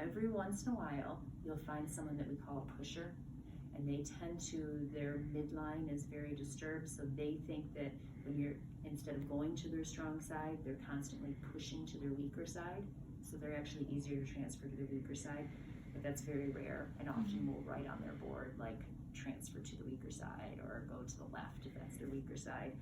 every once in a while, you'll find someone that we call a pusher, and they tend to, their midline is very disturbed, so they think that when you're, instead of going to their strong side, they're constantly pushing to their weaker side, so they're actually easier to transfer to their weaker side, but that's very rare, and often we'll write on their board, like, transfer to the weaker side, or go to the left if that's their weaker side,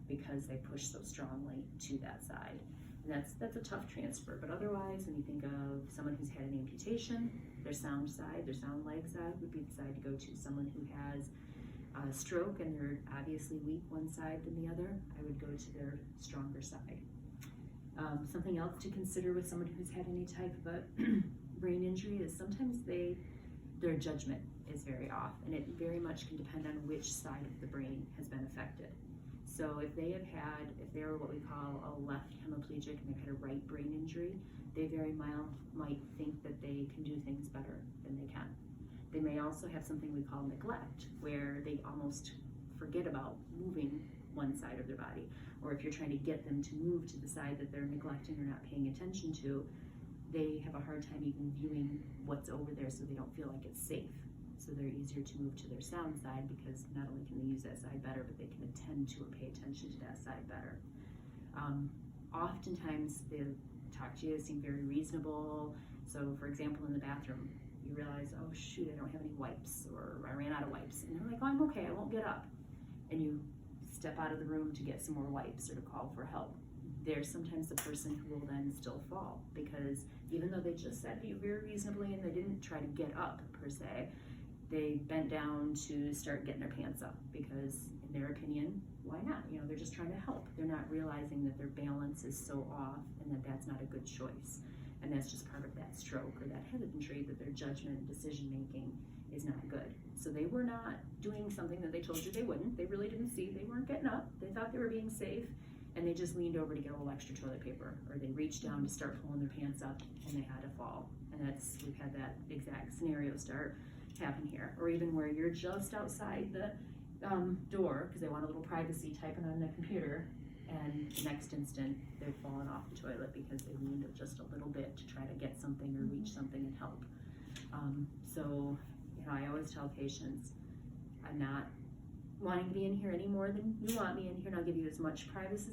because they push so strongly to that side. And that's a tough transfer, but otherwise, when you think of someone who's had an amputation, their sound side, their sound leg side would be the side to go to. Someone who has a stroke and they're obviously weak one side than the other, I would go to their stronger side. Something else to consider with someone who's had any type of a brain injury is sometimes their judgment is very off, and it very much can depend on which side of the brain has been affected. So if they're what we call a left hemiplegic and they've had a right brain injury, they very might think that they can do things better than they can. They may also have something we call neglect, where they almost forget about moving one side of their body. Or if you're trying to get them to move to the side that they're neglecting or not paying attention to, they have a hard time even viewing what's over there, so they don't feel like it's safe. So they're easier to move to their sound side, because not only can they use that side better, but they can attend to or pay attention to that side better. Oftentimes they'll talk to you, seem very reasonable. So for example, in the bathroom, you realize, oh shoot, I don't have any wipes, or I ran out of wipes. And they're like, oh, I'm okay, I won't get up. And you step out of the room to get some more wipes or to call for help. There's sometimes the person who will then still fall, because even though they just said to you very reasonably and they didn't try to get up per se, they bent down to start getting their pants up, because in their opinion, why not? You know, they're just trying to help. They're not realizing that their balance is so off and that that's not a good choice. And that's just part of that stroke or that head injury, that their judgment and decision making is not good. So they were not doing something that they told you they wouldn't. They really didn't see. They weren't getting up. They thought they were being safe, and they just leaned over to get a little extra toilet paper, or they reached down to start pulling their pants up and they had to fall. And we've had that exact scenario start happen here. Or even where you're just outside the door because they want a little privacy typing on the computer, and the next instant they've fallen off the toilet because they leaned just a little bit to try to get something or reach something and help. So, you know, I always tell patients, I'm not wanting to be in here any more than you want me in here, and I'll give you as much privacy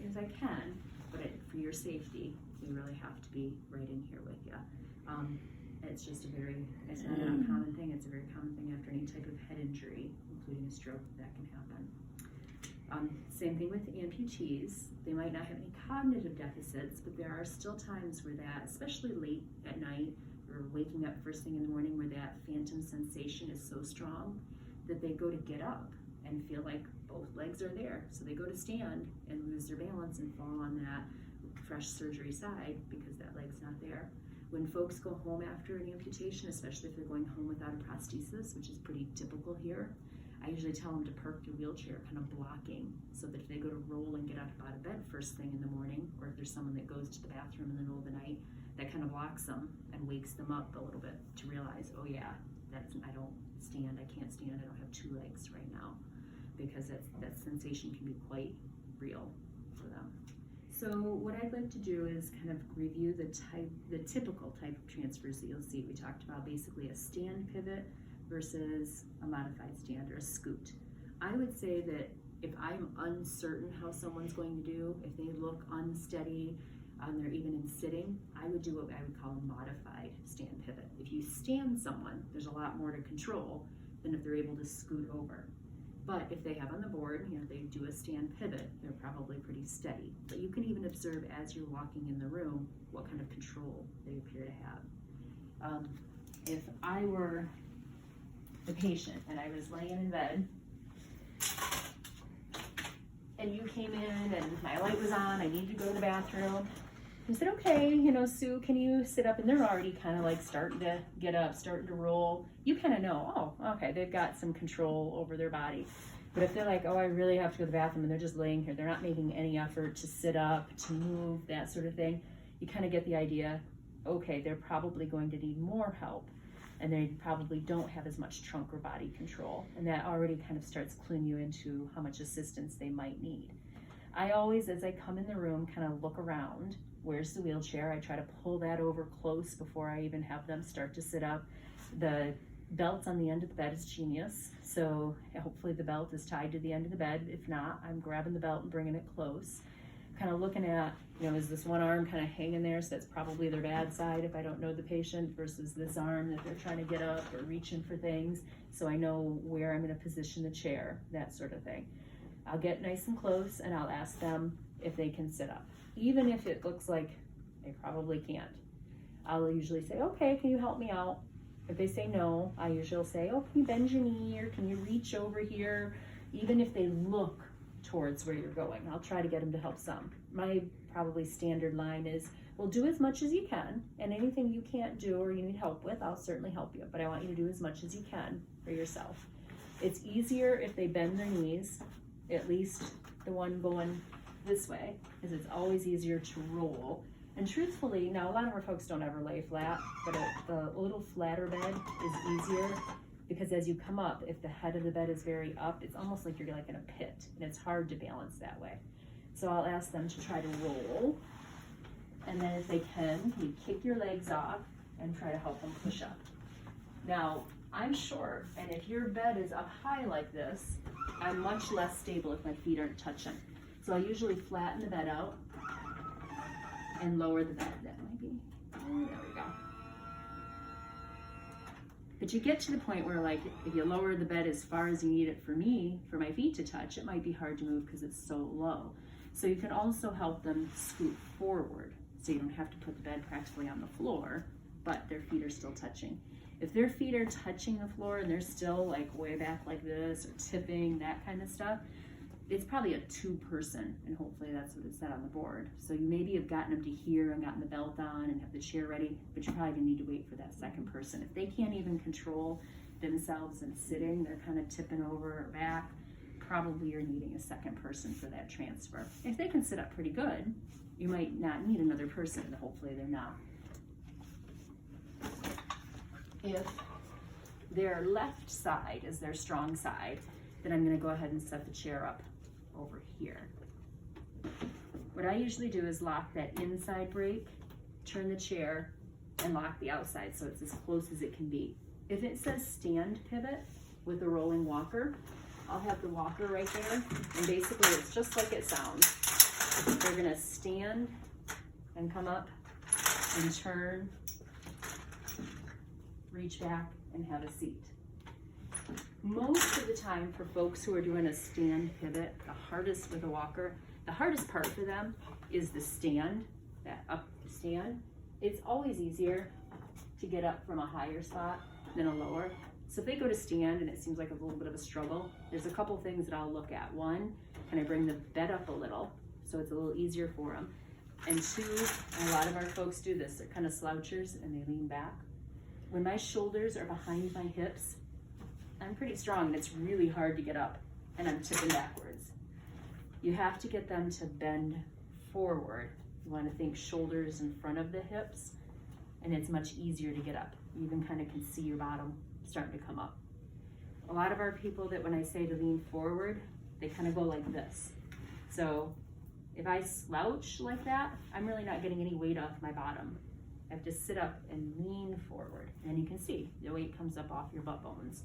as I can, but for your safety, we really have to be right in here with you. It's just it's not an uncommon thing, it's a very common thing after any type of head injury, including a stroke, that can happen. Same thing with amputees. They might not have any cognitive deficits, but there are still times where that, especially late at night or waking up first thing in the morning, where that phantom sensation is so strong that they go to get up and feel like both legs are there. So they go to stand and lose their balance and fall on that fresh surgery side because that leg's not there. When folks go home after an amputation, especially if they're going home without a prosthesis, which is pretty typical here, I usually tell them to park their wheelchair kind of blocking, so that if they go to roll and get up out of bed first thing in the morning, or if there's someone that goes to the bathroom in the middle of the night, that kind of blocks them and wakes them up a little bit to realize, oh yeah, I don't stand, I can't stand, I don't have two legs right now, because that sensation can be quite real for them. So what I'd like to do is kind of review the typical type of transfers that you'll see. We talked about basically a stand pivot versus a modified stand or a scoot. I would say that if I'm uncertain how someone's going to do, if they look unsteady, they're even in sitting, I would do what I would call a modified stand pivot. If you stand someone, there's a lot more to control than if they're able to scoot over. But if they have on the board, you know, they do a stand pivot, they're probably pretty steady. But you can even observe as you're walking in the room what kind of control they appear to have. If I were the patient and I was laying in bed and you came in and my light was on, I needed to go to the bathroom, I said, okay, you know, Sue, can you sit up? And they're already kind of like starting to get up, starting to roll. You kind of know, oh, okay, they've got some control over their body. But if they're like, oh, I really have to go to the bathroom, and they're just laying here, they're not making any effort to sit up, to move, that sort of thing, you kind of get the idea, okay, they're probably going to need more help, and they probably don't have as much trunk or body control. And that already kind of starts cluing you into how much assistance they might need. I always, as I come in the room, kind of look around, where's the wheelchair? I try to pull that over close before I even have them start to sit up. The belt on the end of the bed is genius, so hopefully the belt is tied to the end of the bed. If not, I'm grabbing the belt and bringing it close. Kind of looking at, is this one arm kind of hanging there, so that's probably their bad side if I don't know the patient, versus this arm that they're trying to get up or reaching for things, so I know where I'm going to position the chair, that sort of thing. I'll get nice and close and I'll ask them if they can sit up. Even if it looks like they probably can't, I'll usually say, okay, can you help me out? If they say no, I usually say, oh, can you bend your knee, or can you reach over here? Even if they look towards where you're going, I'll try to get them to help some. My probably standard line is, well, do as much as you can, and anything you can't do or you need help with, I'll certainly help you, but I want you to do as much as you can for yourself. It's easier if they bend their knees, at least the one going this way, because it's always easier to roll. And truthfully, now a lot of our folks don't ever lay flat, but the little flatter bed is easier, because as you come up, if the head of the bed is very up, it's almost like you're like in a pit, and it's hard to balance that way. So I'll ask them to try to roll, and then if they can, you kick your legs off and try to help them push up. Now, I'm short, and if your bed is up high like this, I'm much less stable if my feet aren't touching. So I usually flatten the bed out and lower the bed. That might be, there we go. But you get to the point where, like, if you lower the bed as far as you need it for my feet to touch, it might be hard to move because it's so low. So you can also help them scoot forward, so you don't have to put the bed practically on the floor, but their feet are still touching. If their feet are touching the floor and they're still like way back like this, or tipping, that kind of stuff, it's probably a 2-person, and hopefully that's what it said on the board. So you maybe have gotten them to here and gotten the belt on and have the chair ready, but you're probably gonna need to wait for that second person. If they can't even control themselves and sitting, they're kind of tipping over or back, probably you're needing a second person for that transfer. If they can sit up pretty good, you might not need another person, and hopefully they're not. If their left side is their strong side, then I'm gonna go ahead and set the chair up over here. What I usually do is lock that inside brake, turn the chair, and lock the outside so it's as close as it can be. If it says stand pivot with a rolling walker, I'll have the walker right there, and basically it's just like it sounds. They're gonna stand and come up and turn, reach back, and have a seat. Most of the time for folks who are doing a stand pivot, the hardest with a walker, the hardest part for them is the stand, that up stand. It's always easier to get up from a higher spot than a lower. So if they go to stand and it seems like a little bit of a struggle, there's a couple things that I'll look at. One, can I bring the bed up a little so it's a little easier for them? And two, and a lot of our folks do this, they're kind of slouchers and they lean back. When my shoulders are behind my hips, I'm pretty strong and it's really hard to get up, and I'm tipping backwards. You have to get them to bend forward. You want to think shoulders in front of the hips, and it's much easier to get up. You even kind of can see your bottom starting to come up. A lot of our people that when I say to lean forward, they kind of go like this. So if I slouch like that, I'm really not getting any weight off my bottom. I have to sit up and lean forward, and you can see the weight comes up off your butt bones.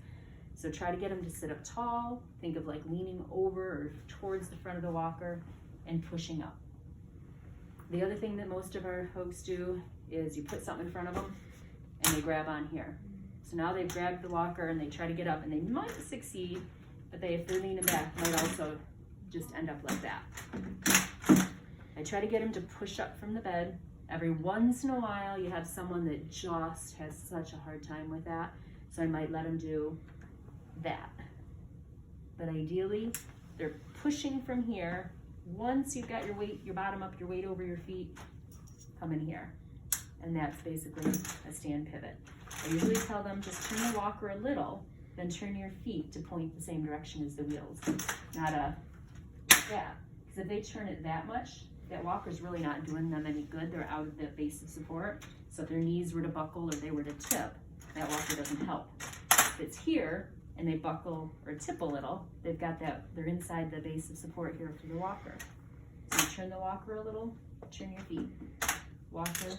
So try to get them to sit up tall. Think of like leaning over or towards the front of the walker and pushing up. The other thing that most of our folks do is you put something in front of them and they grab on here. So now they've grabbed the walker and they try to get up, and they might succeed, but if they're leaning back, might also just end up like that. I try to get them to push up from the bed. Every once in a while, you have someone that just has such a hard time with that, so I might let them do that. But ideally, they're pushing from here. Once you've got your weight, your bottom up, your weight over your feet, come in here. And that's basically a stand pivot. I usually tell them just turn the walker a little, then turn your feet to point the same direction as the wheels, not like that. Because if they turn it that much, that walker's really not doing them any good. They're out of the base of support. So if their knees were to buckle or they were to tip, that walker doesn't help. If it's here and they buckle or tip a little, they've got that, they're inside the base of support here for the walker. So you turn the walker a little, turn your feet. walker,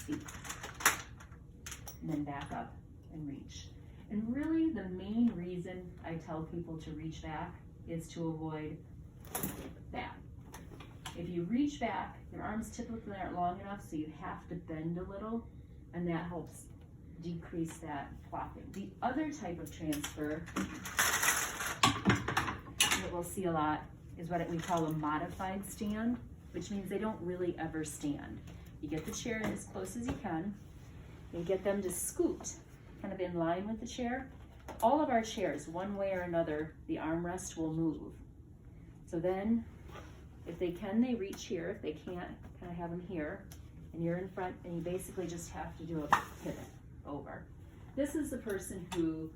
seat, and then back up and reach. And really the main reason I tell people to reach back is to avoid that. If you reach back, your arms typically aren't long enough, so you have to bend a little, and that helps decrease that flopping. The other type of transfer that we'll see a lot is what we call a modified stand, which means they don't really ever stand. You get the chair as close as you can, and get them to scoot kind of in line with the chair. All of our chairs, one way or another, the armrest will move. So then, if they can, they reach here. If they can't, kind of have them here, and you're in front, and you basically just have to do a pivot over. This is the person who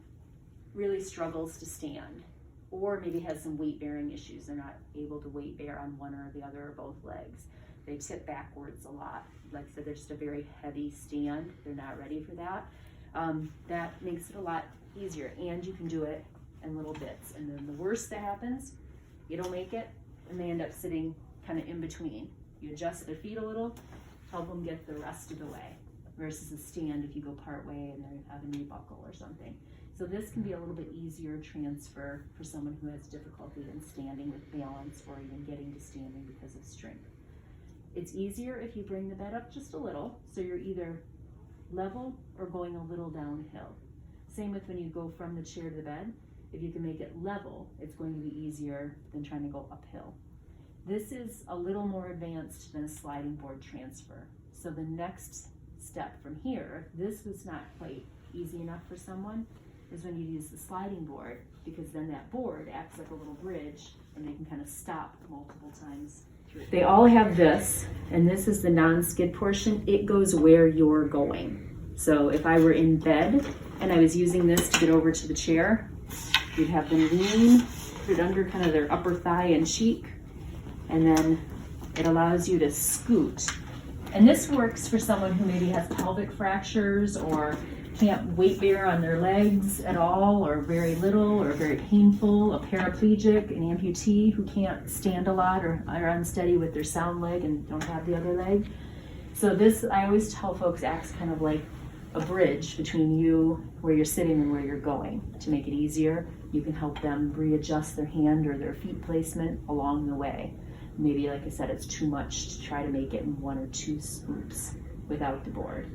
really struggles to stand, or maybe has some weight bearing issues. They're not able to weight bear on one or the other or both legs. They tip backwards a lot. Like I said, they're just a very heavy stand. They're not ready for that. That makes it a lot easier, and you can do it in little bits. And then the worst that happens, you don't make it, and they end up sitting kind of in between. You adjust their feet a little, help them get the rest of the way, versus a stand if you go part way and they have a knee buckle or something. So this can be a little bit easier transfer for someone who has difficulty in standing with balance or even getting to standing because of strength. It's easier if you bring the bed up just a little, so you're either level or going a little downhill. Same with when you go from the chair to the bed. If you can make it level, it's going to be easier than trying to go uphill. This is a little more advanced than a sliding board transfer. So the next step from here, if this was not quite easy enough for someone, is when you use the sliding board, because then that board acts like a little bridge and they can kind of stop multiple times. They all have this, and this is the non-skid portion. It goes where you're going. So if I were in bed and I was using this to get over to the chair, you'd have them lean, put it under kind of their upper thigh and cheek, and then it allows you to scoot. And this works for someone who maybe has pelvic fractures or can't weight bear on their legs at all, or very little, or very painful, a paraplegic, an amputee who can't stand a lot or are unsteady with their sound leg and don't have the other leg. So this, I always tell folks, acts kind of like a bridge between you, where you're sitting, and where you're going. To make it easier, you can help them readjust their hand or their feet placement along the way. Maybe, like I said, it's too much to try to make it in one or two swoops without the board.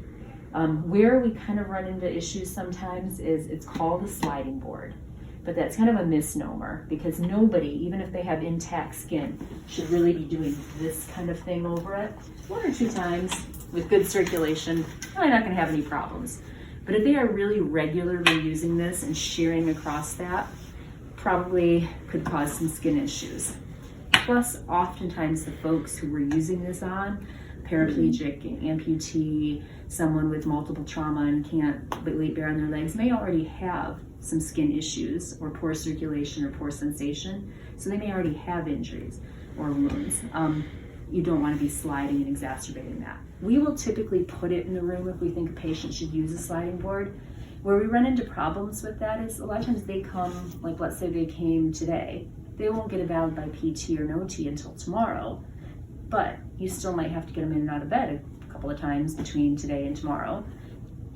Where we kind of run into issues sometimes is it's called a sliding board, but that's kind of a misnomer, because nobody, even if they have intact skin, should really be doing this kind of thing over it. One or two times with good circulation, probably not going to have any problems. But if they are really regularly using this and shearing across that, probably could cause some skin issues. Plus, oftentimes the folks who we're using this on, paraplegic, amputee, someone with multiple trauma and can't weight bear on their legs, may already have some skin issues or poor circulation or poor sensation. So they may already have injuries or wounds. You don't want to be sliding and exacerbating that. We will typically put it in the room if we think a patient should use a sliding board. Where we run into problems with that is a lot of times they come, like let's say they came today, they won't get evaluated by PT or no T until tomorrow, but you still might have to get them in and out of bed a couple of times between today and tomorrow.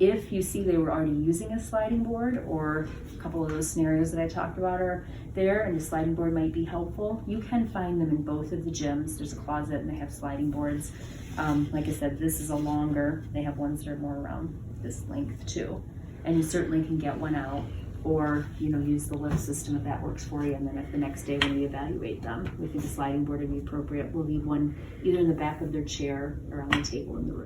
If you see they were already using a sliding board, or a couple of those scenarios that I talked about are there and the sliding board might be helpful, you can find them in both of the gyms. There's a closet and they have sliding boards. Like I said, this is a longer, they have ones that are more around this length too. And you certainly can get one out, or use the lift system if that works for you. And then if the next day when we evaluate them, we think the sliding board would be appropriate, we'll leave one either in the back of their chair or on the table in the room.